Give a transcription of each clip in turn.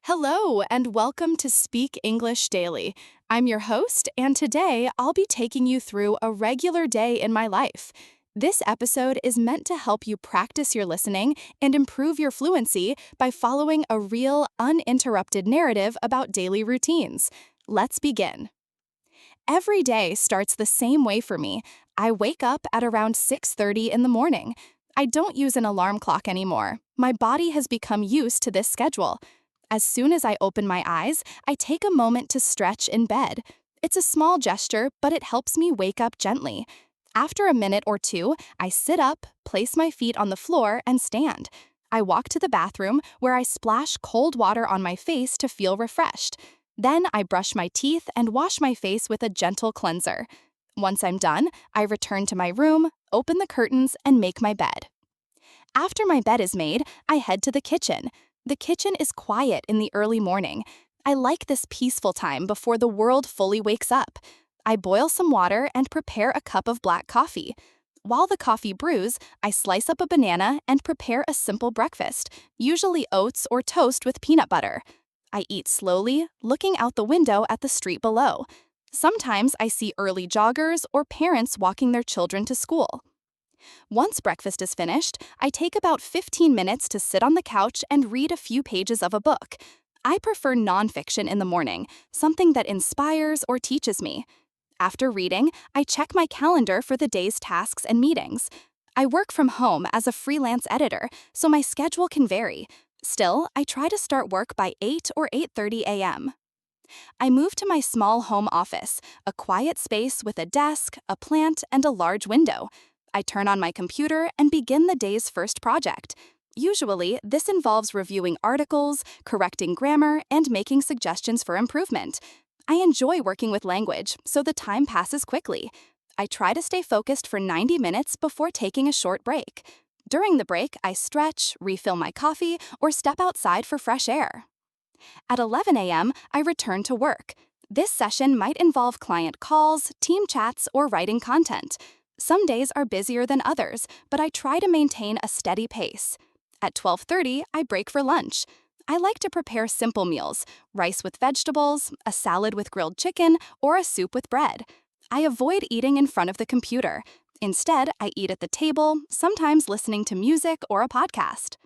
Hello, and welcome to Speak English Daily. I'm your host, and today I'll be taking you through a regular day in my life. This episode is meant to help you practice your listening and improve your fluency by following a real, uninterrupted narrative about daily routines. Let's begin. Every day starts the same way for me. I wake up at around 6:30 in the morning. I don't use an alarm clock anymore. My body has become used to this schedule. As soon as I open my eyes, I take a moment to stretch in bed. It's a small gesture, but it helps me wake up gently. After a minute or two, I sit up, place my feet on the floor, and stand. I walk to the bathroom where I splash cold water on my face to feel refreshed. Then I brush my teeth and wash my face with a gentle cleanser. Once I'm done, I return to my room, open the curtains, and make my bed. After my bed is made, I head to the kitchen. The kitchen is quiet in the early morning. I like this peaceful time before the world fully wakes up. I boil some water and prepare a cup of black coffee. While the coffee brews, I slice up a banana and prepare a simple breakfast, usually oats or toast with peanut butter. I eat slowly, looking out the window at the street below. Sometimes I see early joggers or parents walking their children to school. Once breakfast is finished, I take about 15 minutes to sit on the couch and read a few pages of a book. I prefer nonfiction in the morning, something that inspires or teaches me. After reading, I check my calendar for the day's tasks and meetings. I work from home as a freelance editor, so my schedule can vary. Still, I try to start work by 8 or 8:30 a.m. I move to my small home office, a quiet space with a desk, a plant, and a large window. I turn on my computer and begin the day's first project. Usually, this involves reviewing articles, correcting grammar, and making suggestions for improvement. I enjoy working with language, so the time passes quickly. I try to stay focused for 90 minutes before taking a short break. During the break, I stretch, refill my coffee, or step outside for fresh air. At 11 a.m., I return to work. This session might involve client calls, team chats, or writing content. Some days are busier than others, but I try to maintain a steady pace. At 12:30, I break for lunch. I like to prepare simple meals, rice with vegetables, a salad with grilled chicken, or a soup with bread. I avoid eating in front of the computer. Instead, I eat at the table, sometimes listening to music or a podcast.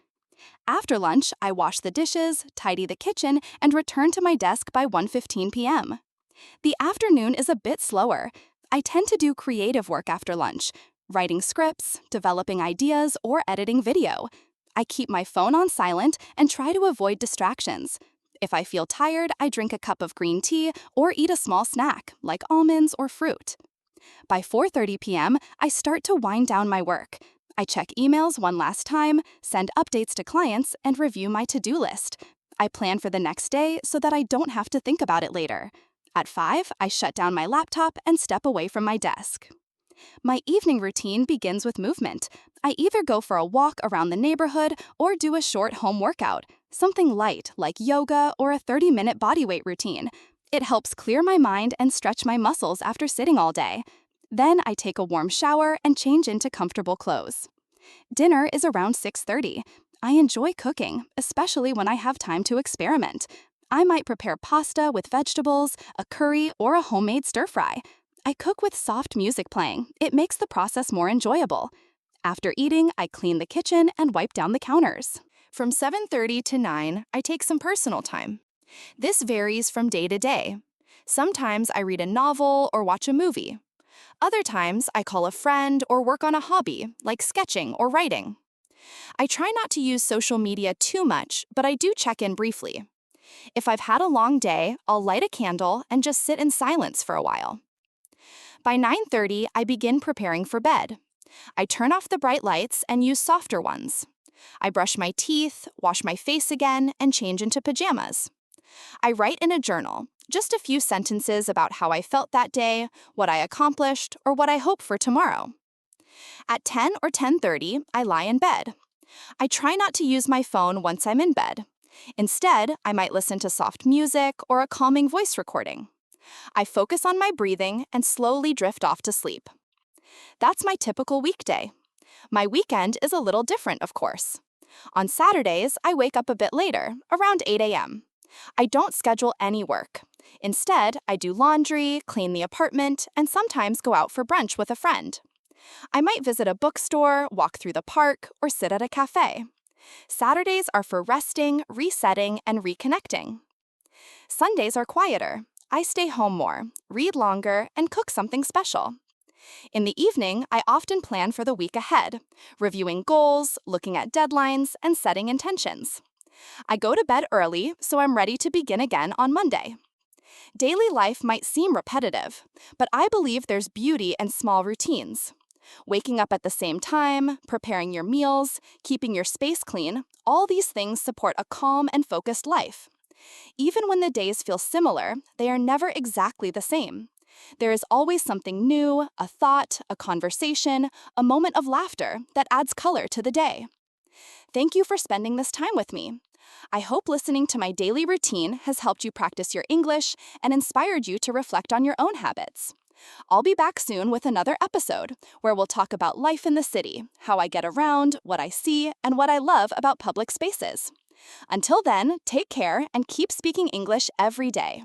After lunch, I wash the dishes, tidy the kitchen, and return to my desk by 1:15 p.m. The afternoon is a bit slower. I tend to do creative work after lunch, writing scripts, developing ideas, or editing video. I keep my phone on silent and try to avoid distractions. If I feel tired, I drink a cup of green tea or eat a small snack, like almonds or fruit. By 4:30 p.m., I start to wind down my work. I check emails one last time, send updates to clients, and review my to-do list. I plan for the next day so that I don't have to think about it later. At 5, I shut down my laptop and step away from my desk. My evening routine begins with movement. I either go for a walk around the neighborhood or do a short home workout, something light like yoga or a 30-minute bodyweight routine. It helps clear my mind and stretch my muscles after sitting all day. Then I take a warm shower and change into comfortable clothes. Dinner is around 6:30. I enjoy cooking, especially when I have time to experiment. I might prepare pasta with vegetables, a curry, or a homemade stir-fry. I cook with soft music playing. It makes the process more enjoyable. After eating, I clean the kitchen and wipe down the counters. From 7:30 to 9, I take some personal time. This varies from day to day. Sometimes I read a novel or watch a movie. Other times, I call a friend or work on a hobby, like sketching or writing. I try not to use social media too much, but I do check in briefly. If I've had a long day, I'll light a candle and just sit in silence for a while. By 9:30, I begin preparing for bed. I turn off the bright lights and use softer ones. I brush my teeth, wash my face again, and change into pajamas. I write in a journal, just a few sentences about how I felt that day, what I accomplished, or what I hope for tomorrow. At 10 or 10:30, I lie in bed. I try not to use my phone once I'm in bed. Instead, I might listen to soft music or a calming voice recording. I focus on my breathing and slowly drift off to sleep. That's my typical weekday. My weekend is a little different, of course. On Saturdays, I wake up a bit later, around 8 a.m. I don't schedule any work. Instead, I do laundry, clean the apartment, and sometimes go out for brunch with a friend. I might visit a bookstore, walk through the park, or sit at a cafe. Saturdays are for resting, resetting, and reconnecting. Sundays are quieter. I stay home more, read longer, and cook something special. In the evening, I often plan for the week ahead, reviewing goals, looking at deadlines, and setting intentions. I go to bed early, so I'm ready to begin again on Monday. Daily life might seem repetitive, but I believe there's beauty in small routines. Waking up at the same time, preparing your meals, keeping your space clean, all these things support a calm and focused life. Even when the days feel similar, they are never exactly the same. There is always something new, a thought, a conversation, a moment of laughter that adds color to the day. Thank you for spending this time with me. I hope listening to my daily routine has helped you practice your English and inspired you to reflect on your own habits. I'll be back soon with another episode where we'll talk about life in the city, how I get around, what I see, and what I love about public spaces. Until then, take care and keep speaking English every day.